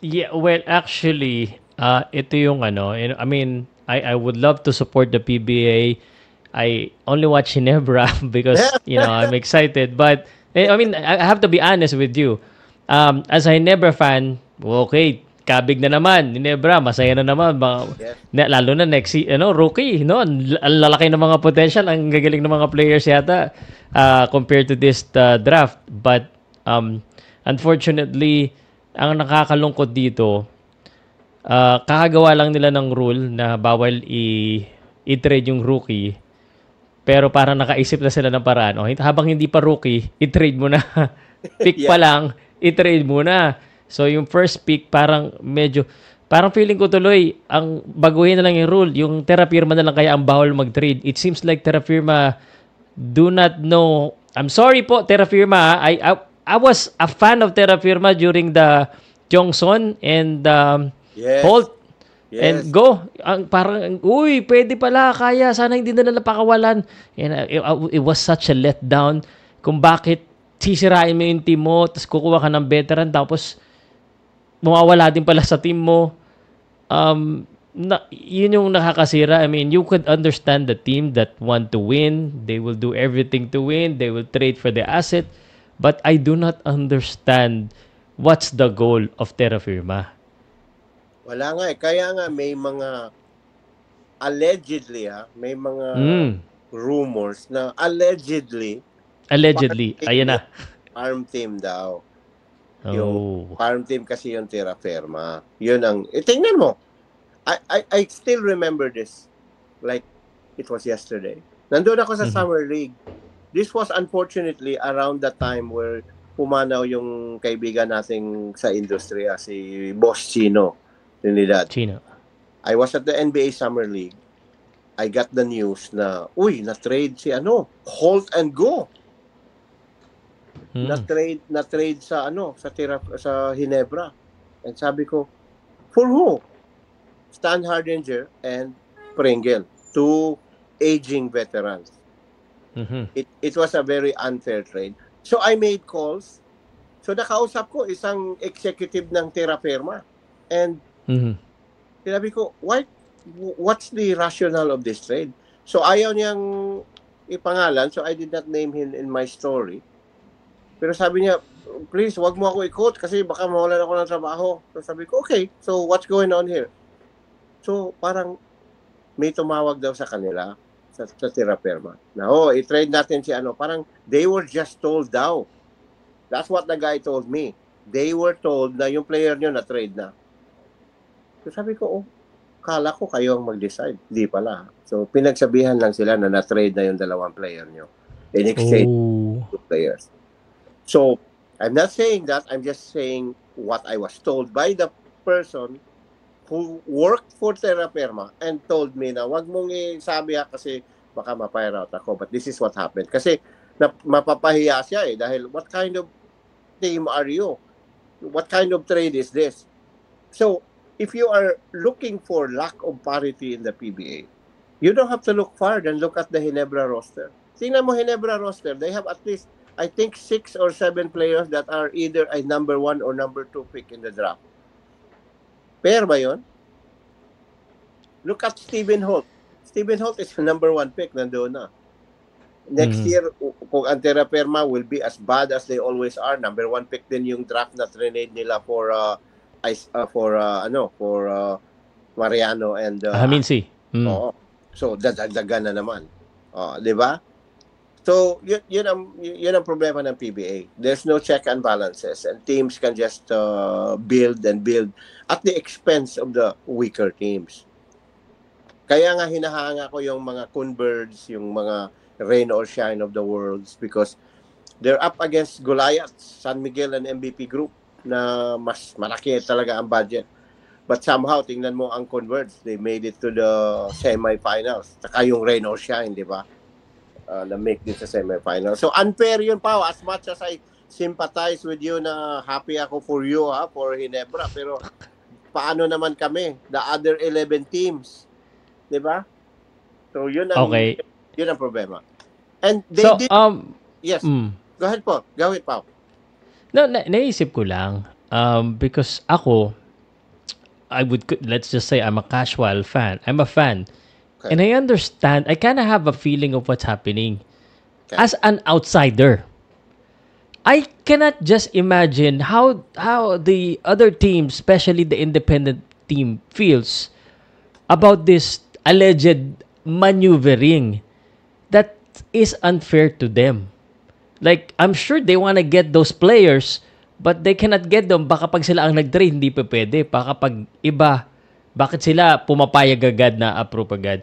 Yeah, well, actually, ito yung ano, I mean, I would love to support the PBA. I only watch Ginebra because, I'm excited. But, I mean, I have to be honest with you. As a Ginebra fan, okay, kabig na naman. Ginebra, masaya na naman. Yes. Lalo na next, rookie, no? Ang lalaki ng mga potential, ang gagaling ng mga players yata compared to this draft. But, unfortunately, ang nakakalungkot dito, kakagawa lang nila ng rule na bawal i-trade yung rookie. Pero parang nakaisip na sila ng paraan. Oh, habang hindi pa rookie, i-trade mo na. Pick pa Yeah. lang, i-trade mo na. So yung first pick parang medyo parang feeling ko tuloy ang baguhin na lang yung rule. Yung Terra Firma na lang kaya ang bawal mag-trade. It seems like Terra Firma do not know. I'm sorry po Terra Firma. I was a fan of Terra Firma during the Johnson and Yes. Holt and Yes. go. Parang, uy, pwede pala, kaya. Sana hindi na nila pakawalan. And, it was such a letdown kung bakit sisirain mo yung team mo, tapos kukuha ka ng veteran, tapos mawawala din pala sa team mo. Yun yung nakakasira. I mean, you could understand the team that want to win. They will do everything to win. They will trade for the asset. But I do not understand what's the goal of Terra Firma. Wala nga eh. Kaya nga may mga allegedly may mga rumors na allegedly Allegedly. Ayan na. farm team daw. Yung Oh. farm team kasi yung Terra Firma. Yun ang, tingnan mo. I still remember this. Like, it was yesterday. Nandun ako sa Summer League. This was unfortunately around the time where pumanaw yung kaibigan nating sa industriya, si Boss Chino Trinidad. Chino. I was at the NBA Summer League. I got the news na, na-trade si Holt and Go. Na-trade sa sa Ginebra. And sabi ko, for who? Stan Hardinger and Pringle, two aging veterans. It was a very unfair trade. So I made calls. So nakausap ko isang executive ng Terra Firma. And sinabi ko, what's the rationale of this trade? So ayaw niyang ipangalan, so I did not name him in my story. Pero sabi niya, please, wag mo ako i-quote kasi baka mawalan ako ng trabaho. So sabi ko, okay, so what's going on here? So parang may tumawag daw sa kanila, sa Terra Firma, na i-trade natin si parang they were just told daw. That's what the guy told me. They were told na yung player nyo na-trade na. So sabi ko, kala ko kayo ang mag-decide. Di pala. So pinagsabihan lang sila na na-trade na yung dalawang player nyo. In exchange two players. So, I'm not saying that. I'm just saying what I was told by the person who worked for Terra Firma and told me na wag mong isabi kasi baka ma-fire out ako. But this is what happened. Kasi mapapahiya siya dahil what kind of team are you? What kind of trade is this? So, if you are looking for lack of parity in the PBA, you don't have to look far than look at the Ginebra roster. Tingnan mo Ginebra roster. They have at least I think 6 or 7 players that are either a number 1 or number 2 pick in the draft. Fair ba yun? Look at Stephen Holt. Stephen Holt is the number 1 pick. Nandoon na. Next year, kung ang Terra Firma will be as bad as they always are, number 1 pick din yung draft na trinade nila for Mariano and Haminsi. Oo. So, dadagdagan na naman. Di ba? So, yun ang problema ng PBA. There's no check and balances and teams can just build and build at the expense of the weaker teams. Kaya nga hinahanga ko yung mga Conbirds, yung mga rain or shine of the worlds because they're up against Goliath, San Miguel and MVP group na mas malaki talaga ang budget. But somehow, tingnan mo ang Converts, they made it to the semifinals. Saka yung rain or shine, di ba? Na-make din sa semifinals. So, unfair yun, Pao. As much as I sympathize with you na happy ako for you, for Ginebra. Pero, paano naman kami? The other 11 teams. Di ba? So, yun ang, yun ang problema. And they did... Yes. Go ahead po. Go ahead, Pao. No, naisip ko lang. Because ako, let's just say I'm a casual fan. I'm a fan. Okay. And I understand, I kind of have a feeling of what's happening. Okay. As an outsider, I cannot just imagine how the other team, especially the independent team, feels about this alleged maneuvering that is unfair to them. Like, I'm sure they want to get those players, but they cannot get them. Baka pag sila ang nag-trade, hindi pa pwede. Baka pag iba, bakit sila pumapayag agad na approve agad?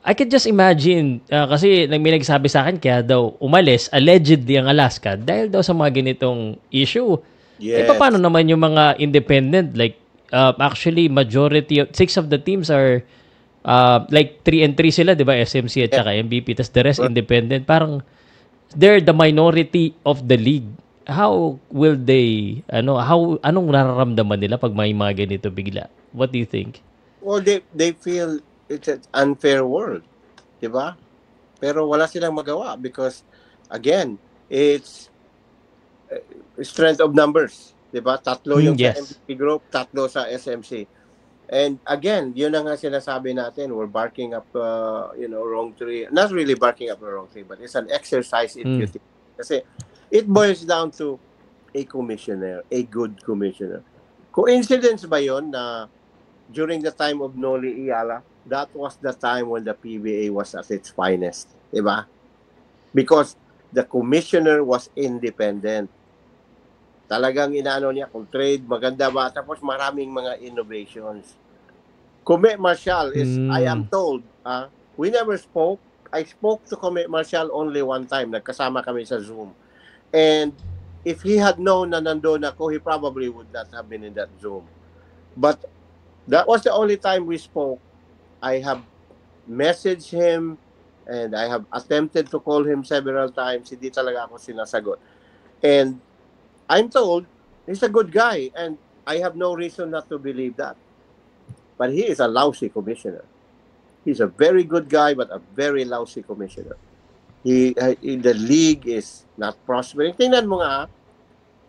I can just imagine, kasi may nagsabi sa akin, kaya daw umalis, allegedly ang Alaska, dahil daw sa mga ganitong issue. Eh, Yes. paano naman yung mga independent? Like, actually, majority of, 6 of the teams are, like 3-3 sila, di ba? SMC at saka MVP, tas the rest independent. Parang, they're the minority of the league. How will they, anong nararamdaman nila pag may mga ganito bigla? What do you think? Well, they feel it's an unfair world, di ba? Pero wala silang magawa because, again, it's strength of numbers, di ba? Tatlo yung Yes. sa MVP group, tatlo sa SMC. And again, yun na nga sinasabi natin, we're barking up, wrong tree. Not really barking up the wrong tree, but it's an exercise in futility. Kasi it boils down to a commissioner, a good commissioner. Coincidence ba yun na during the time of Noli Iyala, that was the time when the PBA was at its finest, di ba? Because the commissioner was independent. Talagang inaano niya kung trade, maganda ba, tapos maraming mga innovations. Kume Marshall is, I am told, we never spoke. I spoke to Kume Marshall only one time. Nagkasama kami sa Zoom. And if he had known na nandun ako, he probably would not have been in that Zoom. But that was the only time we spoke. I have messaged him and I have attempted to call him several times. Hindi talaga ako sinasagot. And I'm told he's a good guy and I have no reason not to believe that. But he is a lousy commissioner. He's a very good guy but a very lousy commissioner. The league is not prospering. Tingnan mo nga,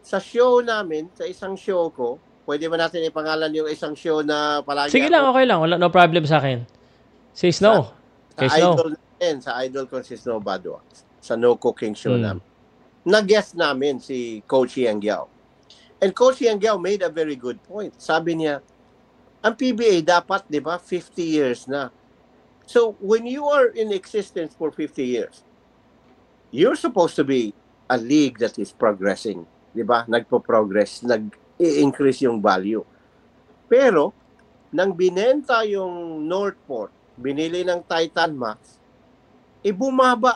sa show namin, sa isang show ko, pwede ba natin ipangalan yung isang show na palagi Sige lang, okay lang. Wala, no problem sa akin. Say Snow. Sa Kay Snow. idol natin, sa idol ko si Snow Badwa, sa No Cooking Show namin. Na-guest namin si Coach Yang Giao. And Coach Yang Giao made a very good point. Sabi niya, ang PBA dapat, di ba, 50 years na. So, when you are in existence for 50 years, you're supposed to be a league that is progressing. Di ba? Nagpo-progress, nag-i-increase yung value. Pero, nang binenta yung Northport, binili ng Titan Max, bumaba